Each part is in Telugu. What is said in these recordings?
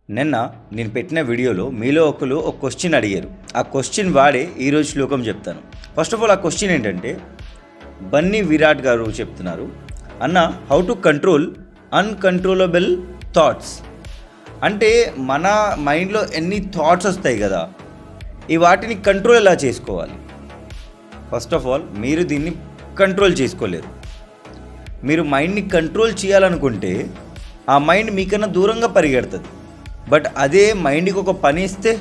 నిన్న నేను పెట్టిన వీడియోలో మీలో ఒకరు ఒక క్వశ్చన్ అడిగారు. ఆ క్వశ్చన్ వాడే ఈరోజు శ్లోకం చెప్తాను. ఫస్ట్ ఆఫ్ ఆల్ ఆ క్వశ్చన్ ఏంటంటే, బన్నీ విరాట్ గారు చెప్తున్నారు, అన్న how to control uncontrollable thoughts. అంటే మన మైండ్లో ఎన్ని థాట్స్ వస్తాయి కదా, ఈ వాటిని కంట్రోల్ ఎలా చేసుకోవాలి. ఫస్ట్ ఆఫ్ ఆల్ మీరు దీన్ని కంట్రోల్ చేసుకోలేరు. మీరు మైండ్ని కంట్రోల్ చేయాలనుకుంటే ఆ మైండ్ మీకన్నా దూరంగా పరిగెడుతుంది. బట్ అదే మైండ్కి ఒక పని ఇస్తే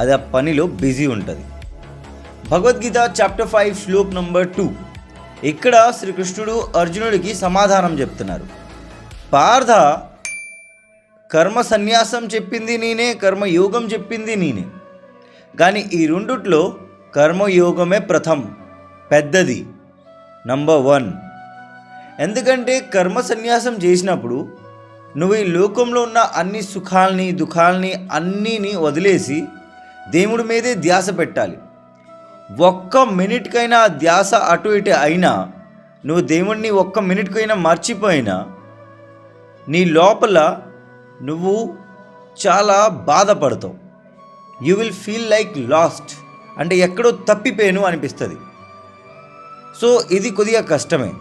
అది ఆ పనిలో బిజీ ఉంటుంది. Bhagavad Gita chapter 5 shlok number 2. ఇక్కడ శ్రీకృష్ణుడు అర్జునుడికి సమాధానం చెప్తున్నారు. పార్థ, కర్మ సన్యాసం చెప్పింది నేనే, కర్మయోగం చెప్పింది నేనే, కానీ ఈ రెండిట్లో కర్మయోగమే పెద్దది, నంబర్ 1. ఎందుకంటే కర్మ సన్యాసం చేసినప్పుడు నువ్వు ఈ లోకంలో ఉన్న అన్ని సుఖాల్ని దుఃఖాల్ని అన్నీని వదిలేసి దేవుడి మీదే ధ్యాస పెట్టాలి. ఒక్క మినిట్కైనా ధ్యాస అటు ఇటు అయినా, నువ్వు దేవుడిని ఒక్క మినిట్కైనా మర్చిపోయినా నీ లోపల నువ్వు చాలా బాధపడతావు. You will feel like lost, అంటే ఎక్కడో తప్పిపోయాను అనిపిస్తుంది. సో ఇది కొద్దిగా కష్టమే.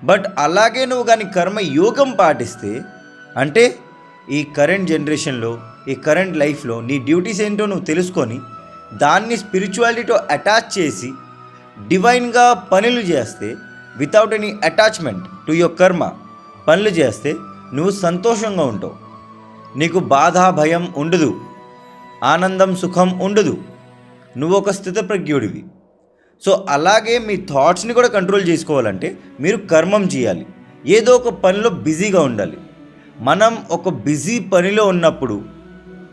బట్ అలాగే నువ్వు కానీ కర్మయోగం పాటిస్తే, అంటే ఈ కరెంట్ జనరేషన్లో, ఈ కరెంట్ లైఫ్లో నీ డ్యూటీస్ ఏంటో నువ్వు తెలుసుకొని దాన్ని స్పిరిచువాలిటీతో అటాచ్ చేసి డివైన్గా పనులు చేస్తే, without any attachment to your కర్మ పనులు చేస్తే నువ్వు సంతోషంగా ఉంటావు. నీకు బాధ భయం ఉండదు, ఆనందం సుఖం ఉండదు. నువ్వు ఒక స్థితప్రజ్ఞుడివి. సో అలాగే మీ థాట్స్ని కూడా కంట్రోల్ చేసుకోవాలంటే మీరు కర్మం చేయాలి, ఏదో ఒక పనిలో బిజీగా ఉండాలి. మనం ఒక బిజీ పనిలో ఉన్నప్పుడు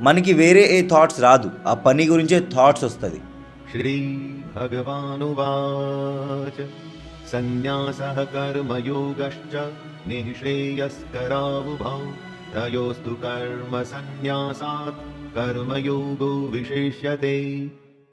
మనకి వేరే ఏ థాట్స్ రాదు, ఆ పని గురించే థాట్స్ వస్తుంది. శ్రీ భగవానువాచ సన్యాసః కర్మయోగశ్చ నిశ్రేయస్కరావుభౌ తయోస్తు కర్మ సన్యాసాత్ కర్మయోగో విశేష్యతే.